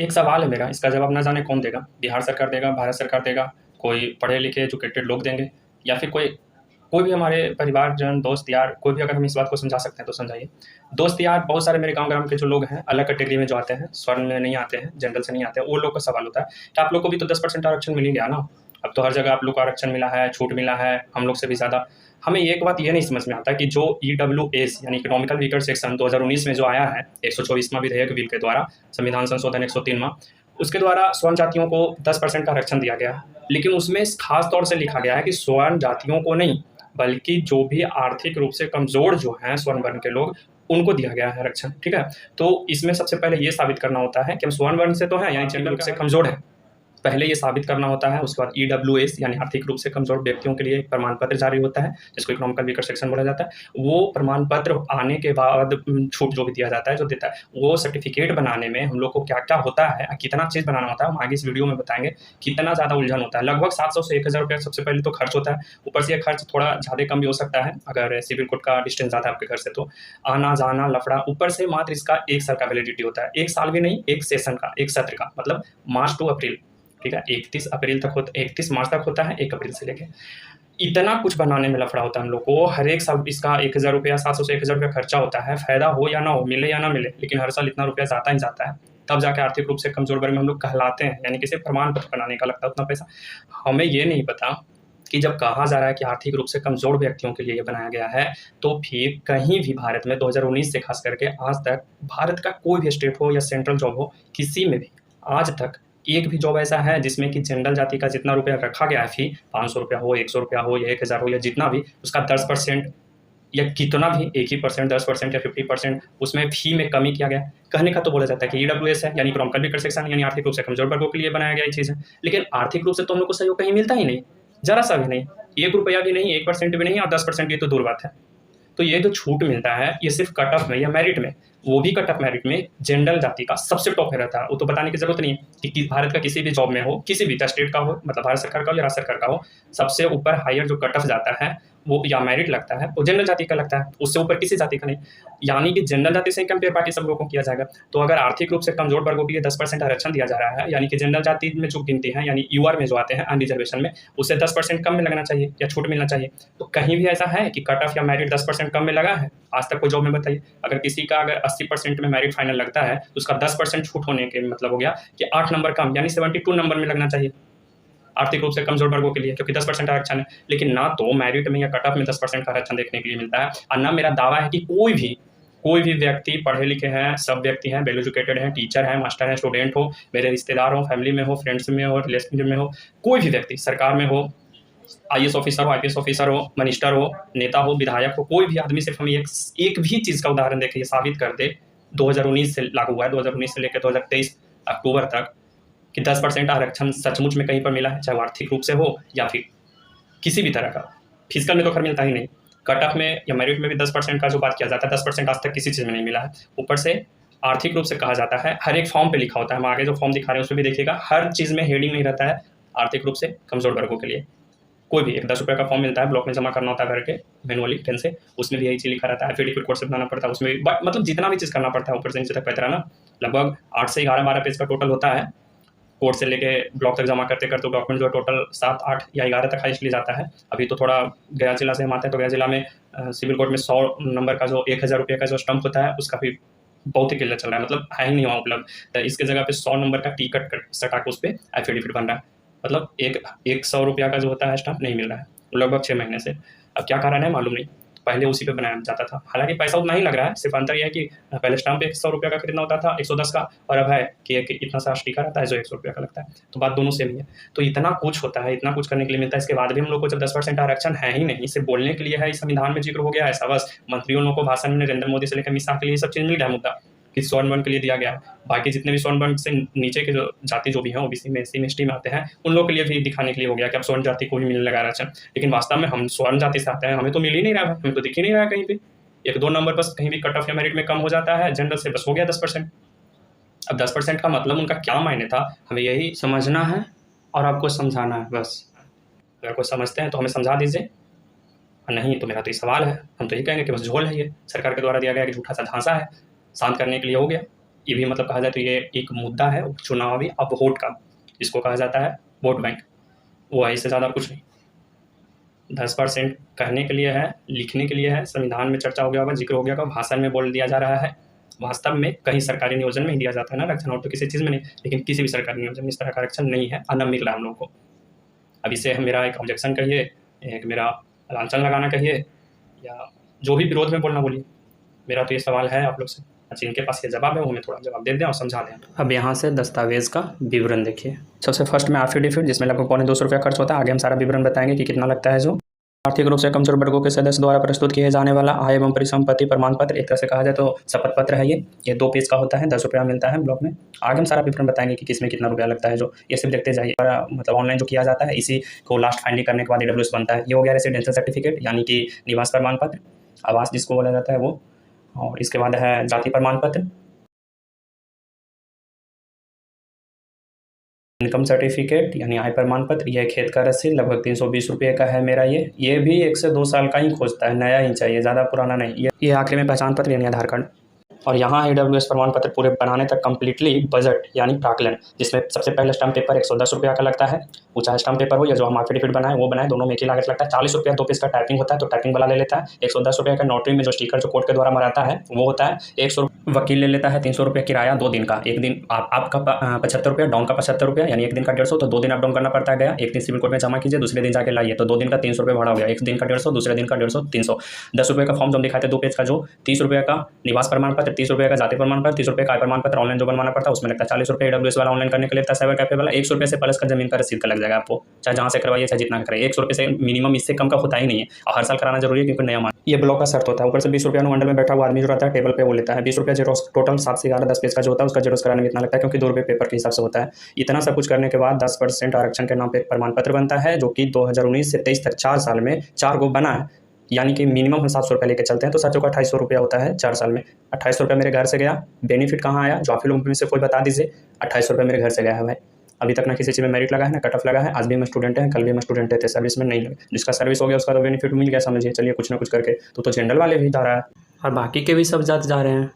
एक सवाल है मेरा, इसका जवाब ना जाने कौन देगा? बिहार सरकार देगा, भारत सरकार देगा, कोई पढ़े-लिखे एजुकेटेड लोग देंगे या फिर कोई कोई भी हमारे परिवारजन, दोस्त यार, कोई भी अगर हम इस बात को समझा सकते हैं तो समझाइए। दोस्त यार बहुत सारे मेरे गाँव-ग्राम के जो लोग हैं, अलग कैटेगरी में जो आते हैं, स्वर्ण में नहीं आते हैं, जनरल से नहीं आते हैं, वो लोग का सवाल होता है कि आप लोग को भी तो 10% आरक्षण मिल ही गया ना। अब तो हर जगह आप लोग को आरक्षण मिला है, छूट मिला है, हम लोग से भी ज़्यादा। हमें एक बात ये नहीं समझ में आता कि जो ईडब्ल्यूएस यानी इकोनॉमिकल वीकर सेक्शन 2019 में जो आया है, 124वां विधेयक बिल के द्वारा, संविधान संशोधन 103वां, उसके द्वारा स्वर्ण जातियों को 10% का आरक्षण दिया गया है। लेकिन उसमें खास तौर से लिखा गया है कि स्वर्ण जातियों को नहीं, बल्कि जो भी आर्थिक रूप से कमज़ोर जो हैं स्वर्ण वर्ण के लोग, उनको दिया गया है आरक्षण, ठीक है? तो इसमें सबसे पहले ये साबित करना होता है कि हम स्वर्ण वर्ण से तो हैं, यानी जनरल रूप से कमज़ोर हैं। पहले ये साबित करना होता है, उसके बाद ईडब्ल्यूएस यानी आर्थिक रूप से कमज़ोर व्यक्तियों के लिए एक प्रमाण पत्र जारी होता है, जिसको इकोनॉमिकल वीकर सेक्शन बोला जाता है। वो प्रमाण पत्र आने के बाद छूट जो भी दिया जाता है, जो देता है, वो सर्टिफ़िकेट बनाने में हम लोग को क्या-क्या होता है, कितना चीज़ बनाना होता है, हम आगे इस वीडियो में बताएँगे, कितना ज़्यादा उलझन होता है। लगभग 700 से 1000 रुपया सबसे पहले तो खर्च होता है, ऊपर से ये खर्च थोड़ा ज़्यादा कम भी हो सकता है, अगर सिविल कोर्ट का डिस्टेंस ज़्यादा है आपके घर से तो। आना-जाना, लफड़ा, ऊपर से मात्र इसका 1 साल का वैलिडिटी होता है। 1 साल भी नहीं, 1 सेशन का, 1 सत्र का, मतलब मार्च टू अप्रैल। ठीक है, 31 मार्च तक होता है, 1 अप्रैल से लेके। इतना कुछ बनाने में लफड़ा होता है हम लोग को, हर एक साल इसका 1000 रुपया, 700 से 1000 रुपया खर्चा होता है, फ़ायदा हो या ना हो, मिले या ना मिले, लेकिन हर साल इतना रुपया जाता ही जाता है। तब जाके आर्थिक रूप से कमज़ोर वर्ग में हम लोग कहलाते हैं, यानी कि सिर्फ़ प्रमाण पत्र बनाने का लगता है उतना पैसा। हमें ये नहीं पता कि जब कहा जा रहा है कि आर्थिक रूप से कमज़ोर व्यक्तियों के लिए ये बनाया गया है, तो फिर कहीं भी भारत में 2019 से खास करके आज तक भारत का कोई भी स्टेट हो या सेंट्रल जॉब हो, किसी में भी आज तक एक भी जॉब ऐसा है जिसमें कि जनरल जाति का जितना रुपया रखा गया है फ़ी, 500 रुपया हो, 100 रुपया हो या 1000 हो या जितना भी, उसका 10% या कितना भी, 1 ही परसेंट, 10% या 50% उसमें फ़ी में कमी किया गया है। कहने का तो बोला जाता है कि ईडब्ल्यूएस है, यानी इकोनॉमिकल वीकर सेक्शन, यानी आर्थिक रूप से कमज़ोर वर्गों के लिए बनाया गया ये चीज़ है। लेकिन आर्थिक रूप से तो हम लोग को सहयोग कहीं मिलता ही नहीं, ज़रा-सा भी नहीं। 1 रुपया भी नहीं, 1% भी नहीं और 10% ये तो दूर बात है। तो ये जो छूट मिलता है, ये सिर्फ़ कट ऑफ में या मेरिट में, वो भी कट ऑफ मेरिट में जनरल जाति का सबसे टॉप में रहता है। वो तो बताने की ज़रूरत नहीं है कि भारत का किसी भी जॉब में हो, किसी भी स्टेट का हो, मतलब भारत सरकार का हो या राज्य सरकार का हो, सबसे ऊपर हायर जो कट ऑफ जाता है, वो या मेरिट लगता है, वो जनरल जाति का लगता है, उससे ऊपर किसी जाति का नहीं। यानी कि जनरल जाति से ही कंपेयर बाकी सब लोगों को किया जाएगा। तो अगर आर्थिक रूप से कमज़ोर वर्गों के लिए 10% आरक्षण दिया जा रहा है, यानी कि जनरल जाति में जो गिनती है, यानी यूआर में जो आते हैं अनरिजर्वेशन में, उससे 10% कम में लगना चाहिए या छूट मिलना चाहिए। तो कहीं भी ऐसा है कि कट ऑफ या मेरिट 10% कम में लगा है? आज तक कोई जॉब में बताइए। अगर किसी का अगर 80% में मेरिट फाइनल लगता है, तो उसका 10% छूट होने के मतलब हो गया कि 8 नंबर कम, यानी 72 नंबर में लगना चाहिए आर्थिक रूप से कमज़ोर वर्गों के लिए, क्योंकि 10% आरक्षण है। लेकिन ना तो मेरिट में या कट ऑफ में 10% का आरक्षण देखने के लिए मिलता है, और ना मेरा दावा है कि कोई भी व्यक्ति पढ़े लिखे हैं, सब व्यक्ति हैं, वेल एजुकेटेड हैं, टीचर हैं, मास्टर हैं, स्टूडेंट हो, मेरे रिश्तेदार हो, फैमिली में हो, फ्रेंड्स में हो, रिलेशन में हो, कोई भी व्यक्ति सरकार में हो, आईएएस ऑफिसर हो, आईपीएस ऑफिसर हो, मिनिस्टर हो, नेता हो, विधायक हो, कोई भी आदमी सिर्फ हमें एक भी चीज़ का उदाहरण देके ये साबित कर दे, 2019 से लागू हुआ है, 2019 से लेकर 2023 अक्टूबर तक, कि 10% आरक्षण सचमुच में कहीं पर मिला है, चाहे वो आर्थिक रूप से हो या फिर किसी भी तरह का। फिजिकल में तो खैर मिलता ही नहीं। कट ऑफ में या मेरिट में भी 10% का जो बात किया जाता है, 10% आज तक किसी चीज़ में नहीं मिला है। ऊपर से आर्थिक रूप से कहा जाता है, हर एक फॉर्म पे लिखा होता है, हम आगे जो फॉर्म दिखा रहे हैं उसमें भी देखिएगा, हर चीज़ में हेडिंग नहीं रहता है आर्थिक रूप से कमज़ोर वर्गों के लिए। कोई भी एक 10 रुपये का फॉर्म मिलता है, ब्लॉक में जमा करना होता है भर के मैनुअली पेन से, उसमें भी यही चीज़ लिखा रहता है, एफिडेविट कोर्ट से बनाना पड़ता है, उसमें भी मतलब जितना भी चीज़ करना पड़ता है ऊपर से नीचे तक कहते ना, लगभग 8 से 11-12 पेज का टोटल होता है। कोर्ट से लेके ब्लॉक तक जमा करते करते डॉक्यूमेंट जो है टोटल 7, 8 या 11 तक हाईएस्ट ले जाता है। अभी तो थोड़ा गया जिला से हम आते हैं, तो गया जिला में सिविल कोर्ट में 100 नंबर का जो 1000 रुपये का जो स्टम्प होता है, उसका भी बहुत ही किल्लत चल रहा है, मतलब है ही नहीं वहाँ उपलब्ध। तो इसके जगह पे 100 नंबर का टिकट सटा के उस पर एफिडेविट बन रहा है, मतलब एक 100 रुपया का जो होता है स्टम्प नहीं मिल रहा है लगभग 6 महीने से। अब क्या कारण है मालूम नहीं, पहले उसी पे बनाया जाता था, हालांकि पैसा उतना ही लग रहा है, सिर्फ अंतर यह है कि पहले स्टम्प 100 रुपये का खरीदना होता था, 110 का, और अब है कि एक इतना सा स्टिकर आता है जो 100 रुपये का लगता है, तो बात दोनों सेम ही है। तो इतना कुछ होता है, इतना कुछ करने के लिए मिलता है, इसके बाद भी हम लोग को जब 10% आरक्षण है ही नहीं, सिर्फ बोलने के लिए है, इस संविधान में जिक्र हो गया ऐसा, बस मंत्रियों लोगों को भाषण में नरेंद्र मोदी से लेकर अमित शाह के लिए सब चीज़ मिल गया मुद्दा कि स्वर्ण वर्ण के लिए दिया गया है। बाकी जितने भी स्वर्ण वर्ण से नीचे के जो जाति जो भी हैं, ओबीसी में, एससी में, एसटी में आते हैं, उन लोगों के लिए भी दिखाने के लिए हो गया कि अब स्वर्ण जाति को भी मिलने लगा आरक्षण। लेकिन वास्तव में हम स्वर्ण जाति से आते हैं, हमें तो मिल ही नहीं रहा है, हमें तो दिख ही नहीं रहा है कहीं पे। 1-2 नंबर बस कहीं भी कट ऑफ या मेरिट में कम हो जाता है, जनरल से बस हो गया 10%। अब 10% का मतलब उनका क्या मायने था, हमें यही समझना है और आपको समझाना है बस। अगर कोई समझते हैं तो हमें समझा दीजिए, और नहीं तो मेरा तो ये सवाल है, हम तो ये कहेंगे कि बस झोल है, ये सरकार के द्वारा दिया गया कि झूठा सा झांसा है, शांत करने के लिए हो गया। ये भी मतलब कहा जाए तो ये एक मुद्दा है चुनावी अब वोट का, जिसको कहा जाता है वोट बैंक, वो है, इससे ज़्यादा कुछ नहीं। 10% कहने के लिए है, लिखने के लिए है, संविधान में चर्चा हो गया होगा, जिक्र हो गया होगा, भाषण में बोल दिया जा रहा है, वास्तव में कहीं सरकारी नियोजन में ही दिया जाता है ना आरक्षण, और तो किसी चीज़ में नहीं, लेकिन किसी भी सरकारी नियोजन में इस तरह का आरक्षण नहीं है, अनमिल रहा हम लोग को। अब इससे मेरा एक ऑब्जेक्शन कहिए, एक मेरा लांछन लगाना कहिए, या जो भी विरोध में बोलना बोलिए, मेरा तो ये सवाल है आप लोग से। अच्छा, इनके पास ये जवाब है, वो हमें थोड़ा जवाब दे दें और समझा दें। अब यहाँ से दस्तावेज़ का विवरण देखिए। सबसे फर्स्ट में एफिडेविट, जिसमें लगभग 250 रुपया खर्च होता है। आगे हम सारा विवरण बताएंगे कि कितना लगता है। जो आर्थिक रूप से कमजोर वर्गों के सदस्य द्वारा प्रस्तुत किए जाने वाला आय एवं परिसंपत्ति प्रमाण पत्र, एक तरह से कहा जाए तो शपथ पत्र है ये 2 पेज का होता है, 10 रुपया मिलता है ब्लॉक में। आगे हम सारा विवरण बताएंगे कि किसमें कितना रुपया लगता है। जो ये सिर्फ देखते जाइए, मतलब ऑनलाइन जो किया जाता है, इसी को लास्ट फाइनली करने के बाद EWS बनता है। ये हो गया रेसिडेंशियल सर्टिफिकेट, यानी कि निवास प्रमाण पत्र, आवास जिसको बोला जाता है वो, और इसके बाद है जाति प्रमाण पत्र, इनकम सर्टिफिकेट यानी आय प्रमाण पत्र, यह खेत का रसीद लगभग 320 रुपये का है मेरा। ये भी 1 से 2 साल का ही खोजता है, नया ही चाहिए, ज़्यादा पुराना नहीं। ये आखिरी में पहचान पत्र यानी आधार कार्ड। और यहाँ EWS प्रमाण पत्र पूरे बनाने तक कम्प्लीटली बजट यानी प्राक्कलन, जिसमें सबसे पहले स्टाम्प पेपर 110 रुपया का लगता है, वो चाहे स्टाम्प पेपर हो या जो हम एफिडेविट बनाए वो बनाए, दोनों में एक ही लागत लगता है। 40 रुपया 2 पेज का टाइपिंग होता है, तो टाइपिंग वाला ले लेता है। 110 रुपया का नोटरी में जो स्टिकर जो कोर्ट के द्वारा मराता है वो होता है। 100 वकील ले लेता है। 300 रुपया किराया 2 दिन का, एक दिन आपका 75 रुपया, डाउन का 75 रुपया, यानी एक दिन का 150, तो 2 दिन अप डाउन करना पड़ता है। गया एक दिन सिविल कोर्ट में जमा कीजिए, दूसरे दिन जाके लाइए, तो 2 दिन का 300 रुपये भाड़ा हो गया। एक दिन का 150, दूसरे दिन का 150, 300। 10 रुपये का फॉर्म जो हम दिखाते हैं 2 पेज का, जो 30 रुपये का निवास प्रमाण पत्र, 30 रुपये का जाति प्रमाण पत्र, 30 रुपये का आय प्रमाण पत्र ऑनलाइन जो बनवाना पड़ता है उसमें लगता है 40 रुपये। EWS वाला ऑनलाइन करने के लिए लगता है, साइबर कैफे वाला 100 रुपये से प्लस का जमीन का रसीद का लग जाएगा आपको, चाहे जहाँ से करवाइए चाहे जितना कराइए। 100 रुपये से मिनिमम, इससे कम का होता ही नहीं है, और हर साल कराना जरूरी है क्योंकि नया मान, ये ब्लॉक का शर्त होता है। ऊपर से 20 रुपया अनुमंडल में बैठा हुआ आदमी जो रहता है टेबल पे वो लेता है 20 रुपया जेरोक्स, टोटल 7 से 11 10 पेज का जो होता है उसका जेरोक्स कराने में इतना लगता है, क्योंकि 2 रुपये पेपर के हिसाब से होता है। इतना सब कुछ करने के बाद 10% आरक्षण के नाम पे प्रमाण पत्र बनता है, जो कि 2019 से 23 तक 4 साल में 4 गो बना है, यानी कि मिनिमम हम 700 रुपये लेके चलते हैं, तो 7 का 2800 रुपया होता है 4 साल में। 2800 रुपया मेरे घर से गया। बेनिफिट कहाँ आया, जो आप लोगों में से कोई बता दीजिए। 2800 रुपये मेरे घर से गया है भाई। अभी तक ना किसी चीज़ में मेरिट लगा है ना कट ऑफ लगा है। आज भी मैं स्टूडेंट है, कल भी मैं स्टूडेंट थे, सर्विस में नहीं लगे। जिसका सर्विस हो गया उसका तो बेनिफिट मिल गया समझिए, चलिए कुछ ना कुछ करके। तो जनरल वाले भी जा रहा है और बाकी के भी सब जाते जा रहे हैं।